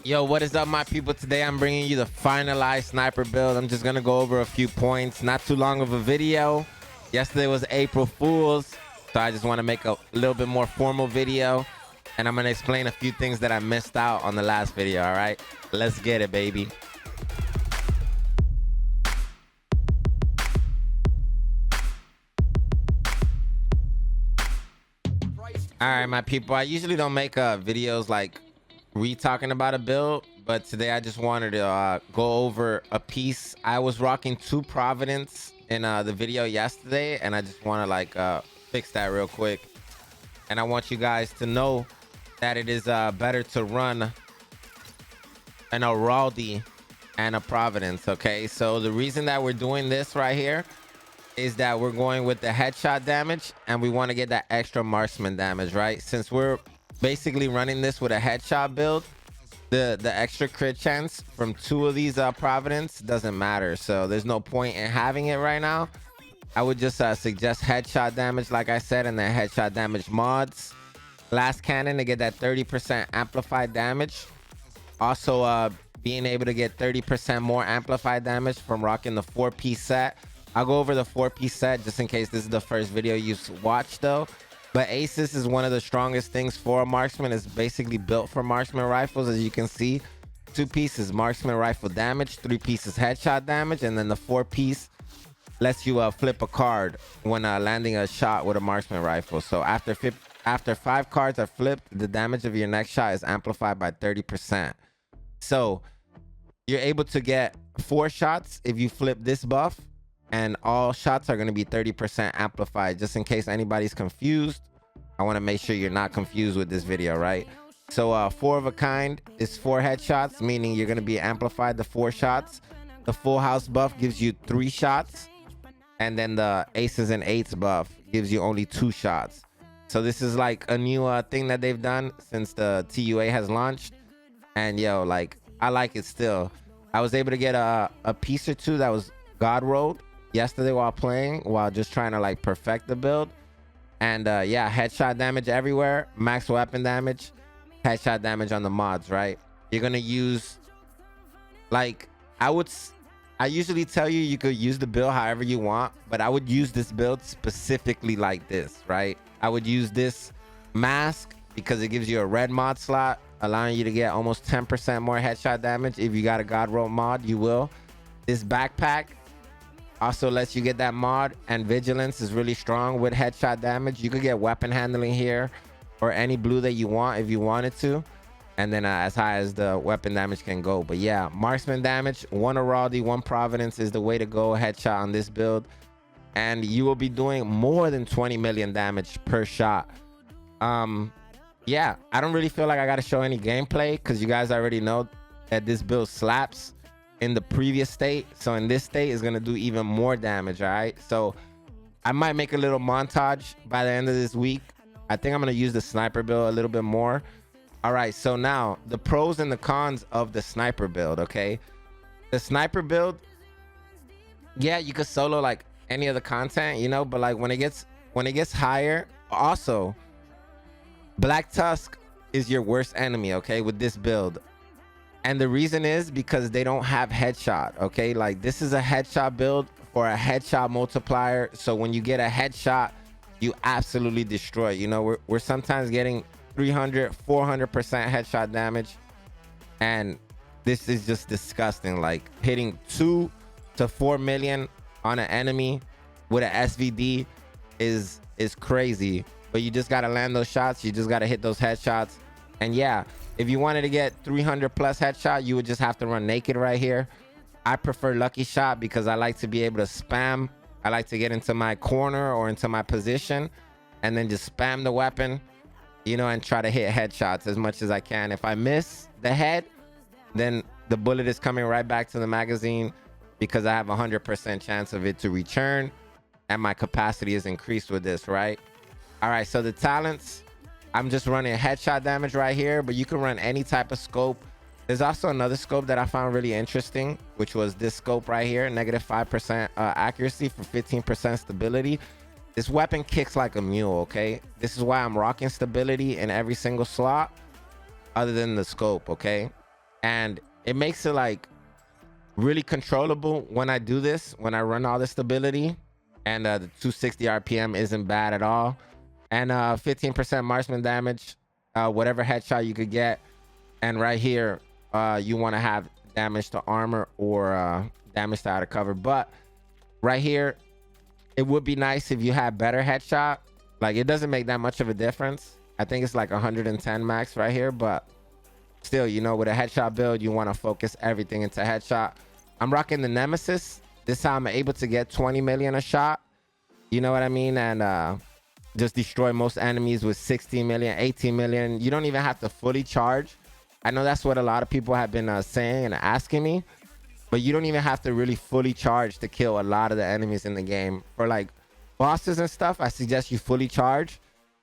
Yo, what is up, my people? Today I'm bringing you the finalized sniper build. I'm just gonna go over a few points. Not too long of a video. Yesterday was April Fool's, so I just want to make a little bit more formal video, and I'm gonna explain a few things that I missed out on the last video. All right, let's get it, baby. All right, my people, I usually don't make videos like talking about a build, but today I just wanted to go over a piece. I was rocking 2 Providence in the video yesterday, and I just want to like fix that real quick. And I want you guys to know that it is better to run an Araldi and a Providence. Okay, so the reason that we're doing this right here is that we're going with the headshot damage, and we want to get that extra marksman damage, right? Since we're basically running this with a headshot build, the extra crit chance from 2 of these Providence doesn't matter, so there's no point in having it right now. I would just suggest headshot damage, like I said, and then headshot damage mods. Last cannon to get that 30% amplified damage. Also being able to get 30% more amplified damage from rocking the 4-piece set. I'll go over the 4-piece set just in case this is the first video you've watched though. But Aces is one of the strongest things for a marksman. It's basically built for marksman rifles, as you can see. 2 pieces marksman rifle damage, 3 pieces headshot damage, and then the 4-piece lets you flip a card when landing a shot with a marksman rifle. So after 5 cards are flipped, the damage of your next shot is amplified by 30%. So you're able to get 4 shots if you flip this buff, and all shots are going to be 30% amplified. Just in case anybody's confused, I want to make sure you're not confused with this video, right? So 4 of a kind is 4 headshots, meaning you're going to be amplified to 4 shots. The full house buff gives you 3 shots, and then the aces and 8s buff gives you only 2 shots. So this is like a new thing that they've done since the TUA has launched, and yo, like, I like it still. I was able to get a piece or 2 that was god rolled yesterday while just trying to like perfect the build. And yeah, headshot damage everywhere, max weapon damage, headshot damage on the mods, right? You're gonna use, like, I usually tell you could use the build however you want, but I would use this build specifically like this, right? I would use this mask because it gives you a red mod slot, allowing you to get almost 10% more headshot damage. If you got a god roll mod, you will. This backpack also lets you get that mod, and vigilance is really strong with headshot damage. You could get weapon handling here or any blue that you want if you wanted to, and then as high as the weapon damage can go. But yeah, marksman damage, 1 Araldi, 1 Providence is the way to go. Headshot on this build, and you will be doing more than 20 million damage per shot. Yeah, I don't really feel like I got to show any gameplay because you guys already know that this build slaps in the previous state. So in this state is going to do even more damage. All right, so I might make a little montage by the end of this week. I think I'm going to use the sniper build a little bit more. All right, so now the pros and the cons of the sniper build. Okay, the sniper build, yeah, you could solo like any of the content, you know, but like when it gets higher, also Black Tusk is your worst enemy, okay, with this build. And the reason is because they don't have headshot, okay? Like, this is a headshot build for a headshot multiplier. So when you get a headshot, you absolutely destroy. You know, we're sometimes getting 300, 400% headshot damage. And this is just disgusting. Like, hitting 2 to 4 million on an enemy with an SVD is crazy. But you just got to land those shots. You just got to hit those headshots. And yeah, if you wanted to get 300 plus headshot, you would just have to run naked right here. I prefer lucky shot because I like to be able to spam. I like to get into my corner or into my position and then just spam the weapon, you know, and try to hit headshots as much as I can. If I miss the head, then the bullet is coming right back to the magazine because I have a 100% chance of it to return, and my capacity is increased with this, right? All right, so the talents, I'm just running headshot damage right here, but you can run any type of scope. There's also another scope that I found really interesting, which was this scope right here, -5% accuracy for 15% stability. This weapon kicks like a mule, okay? This is why I'm rocking stability in every single slot other than the scope, okay? and it makes it like really controllable when I do this, when I run all the stability, and the 260 RPM isn't bad at all, and 15% marksman damage, whatever headshot you could get. And right here, you want to have damage to armor or damage to out of cover. But right here, it would be nice if you had better headshot. Like, it doesn't make that much of a difference. I think it's like 110 max right here, but still, you know, with a headshot build, you want to focus everything into headshot. I'm rocking the Nemesis. This is how I'm able to get 20 million a shot. You know what I mean? And just destroy most enemies with 16 million, 18 million. You don't even have to fully charge. I know that's what a lot of people have been saying and asking me, but you don't even have to really fully charge to kill a lot of the enemies in the game. For like bosses and stuff, I suggest you fully charge.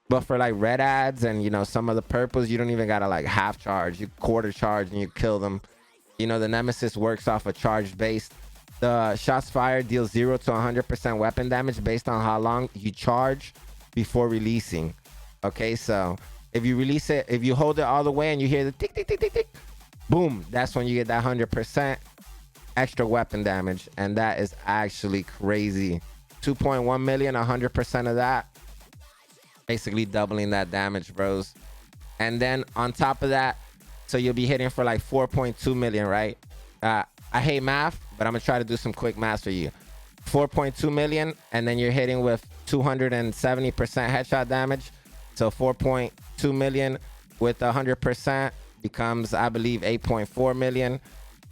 But for like red ads and, you know, some of the purples, you don't even gotta like half charge. You quarter charge and you kill them. You know, the Nemesis works off a charge base. The shots fired deals 0 to 100% weapon damage based on how long you charge before releasing. Okay, so if you release it, if you hold it all the way and you hear the tick, tick, tick, tick, tick, boom, that's when you get that 100% extra weapon damage. And that is actually crazy. 2.1 million, 100% of that. Basically doubling that damage, bros. And then on top of that, so you'll be hitting for like 4.2 million, right? I hate math, but I'm gonna try to do some quick math for you. 4.2 million, and then you're hitting with 270% headshot damage. So 4.2 million with 100% becomes, I believe, 8.4 million,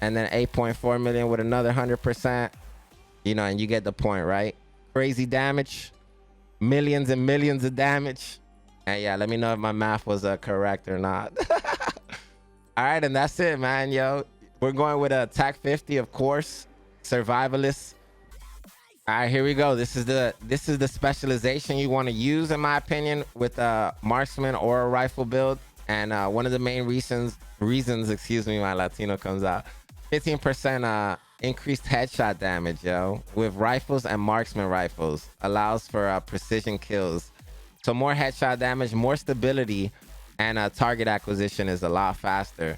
and then 8.4 million with another 100%. You know, and you get the point, right? Crazy damage. Millions and millions of damage. And yeah, let me know if my math was correct or not. All right, and that's it, man. Yo, we're going with a TAC 50, of course. Survivalist. All right, here we go. This is the specialization you want to use, in my opinion, with a marksman or a rifle build. And one of the main reasons, excuse me, my Latino comes out. 15% increased headshot damage, yo, with rifles and marksman rifles. Allows for precision kills. So more headshot damage, more stability, and target acquisition is a lot faster.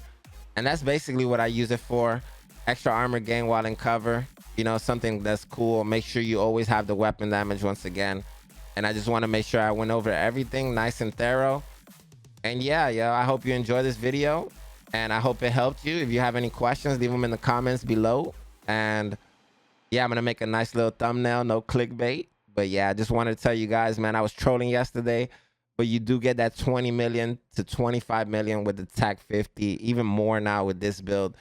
And that's basically what I use it for. Extra armor gain while in cover. You know, something that's cool. Make sure you always have the weapon damage once again. And I just want to make sure I went over everything nice and thorough. And yeah, yo, I hope you enjoyed this video. And I hope it helped you. If you have any questions, leave them in the comments below. And yeah, I'm going to make a nice little thumbnail. No clickbait. But yeah, I just wanted to tell you guys, man, I was trolling yesterday. But you do get that 20 million to 25 million with the TAC 50. Even more now with this build.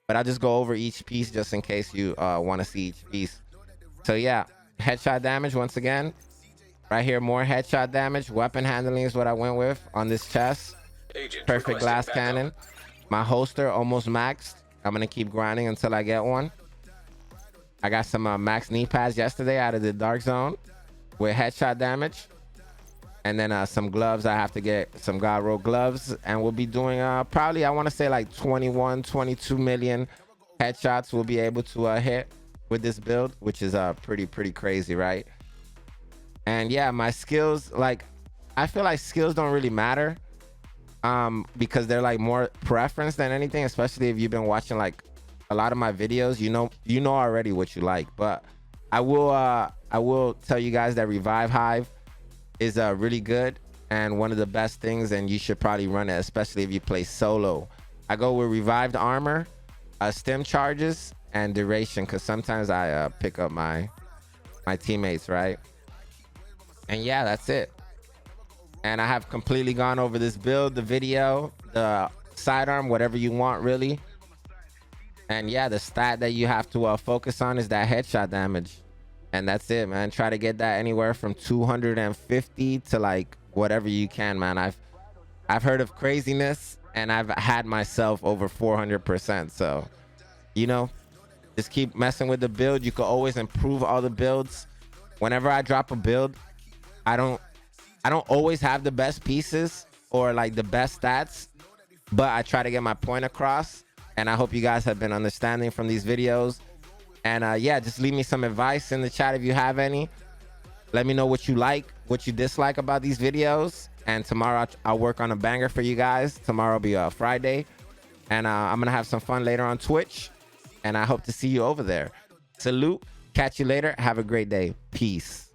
But I'll just go over each piece just in case you want to see each piece. So yeah, headshot damage once again. Right here, more headshot damage. Weapon handling is what I went with on this chest. Perfect glass cannon. My holster almost maxed. I'm going to keep grinding until I get one. I got some max knee pads yesterday out of the dark zone with headshot damage. And then some gloves. I have to get some God Roll gloves. And we'll be doing probably, I want to say like 21, 22 million headshots we'll be able to hit with this build, which is pretty crazy, right? And yeah, my skills, like, I feel like skills don't really matter because they're like more preference than anything, especially if you've been watching like a lot of my videos. You know already what you like. But I will tell you guys that Revive Hive is really good and one of the best things, and you should probably run it, especially if you play solo. I go with revived armor, stim charges, and duration, because sometimes I pick up my teammates, right? And yeah, that's it. And I have completely gone over this build, the video, the sidearm, whatever you want, really. And yeah, the stat that you have to focus on is that headshot damage. And that's it, man. Try to get that anywhere from 250 to like whatever you can, man. I've heard of craziness, and I've had myself over 400%. So, you know, just keep messing with the build. You can always improve all the builds. Whenever I drop a build, I don't always have the best pieces or like the best stats, but I try to get my point across. And I hope you guys have been understanding from these videos. And yeah, just leave me some advice in the chat if you have any. Let me know what you like, what you dislike about these videos. And tomorrow I'll work on a banger for you guys. Tomorrow will be Friday. And I'm gonna have some fun later on Twitch, and I hope to see you over there. Salute. Catch you later. Have a great day. Peace.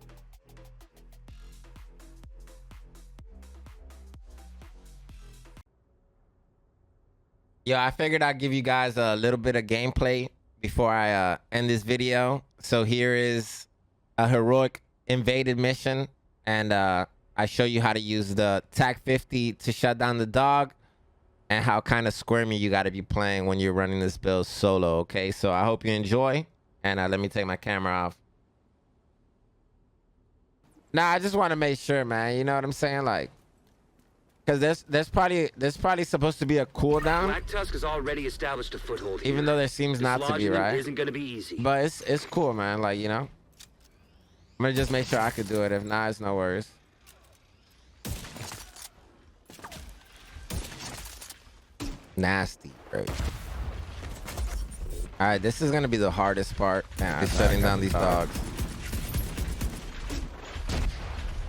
Yo, I figured I'd give you guys a little bit of gameplay before I end this video. So here is a heroic invaded mission, and I show you how to use the TAC 50 to shut down the dog, and how kind of squirmy you got to be playing when you're running this build solo. Okay, so I hope you enjoy, and let me take my camera off. Nah, I just want to make sure, man. You know what I'm saying? Like, because there's probably supposed to be a cooldown. Black Tusk has already established a foothold here. Even though there seems not to be, right? Isn't going to be easy. But it's cool, man. Like, you know, I'm gonna just make sure I could do it. If not, it's no worries. Nasty, bro. All right, this is gonna be the hardest part. Yeah, is shutting down these dogs.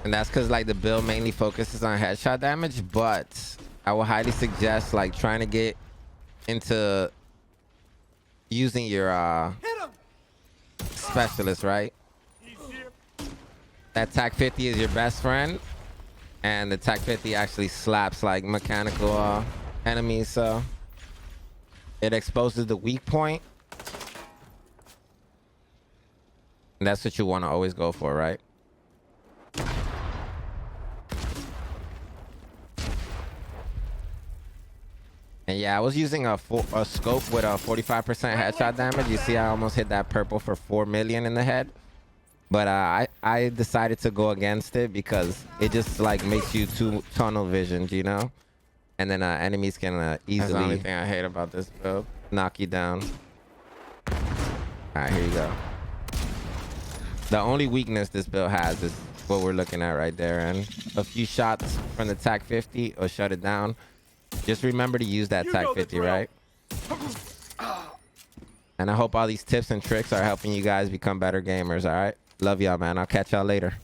And that's because like the build mainly focuses on headshot damage, but I would highly suggest like trying to get into using your specialist, right? That TAC 50 is your best friend, and the TAC 50 actually slaps like mechanical enemies, so it exposes the weak point. And that's what you want to always go for, right? And yeah, I was using a scope with a 45% headshot damage. You see, I almost hit that purple for 4 million in the head. But I decided to go against it because it just like makes you too tunnel visioned, you know? And then enemies can easily... That's the only thing I hate about this build. Knock you down. All right, here you go. The only weakness this build has is what we're looking at right there. And a few shots from the TAC 50 will shut it down. Just remember to use that TAC 50, right? And I hope all these tips and tricks are helping you guys become better gamers, all right? Love y'all, man. I'll catch y'all later.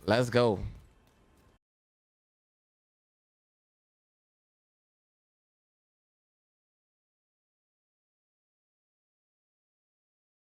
Let's go.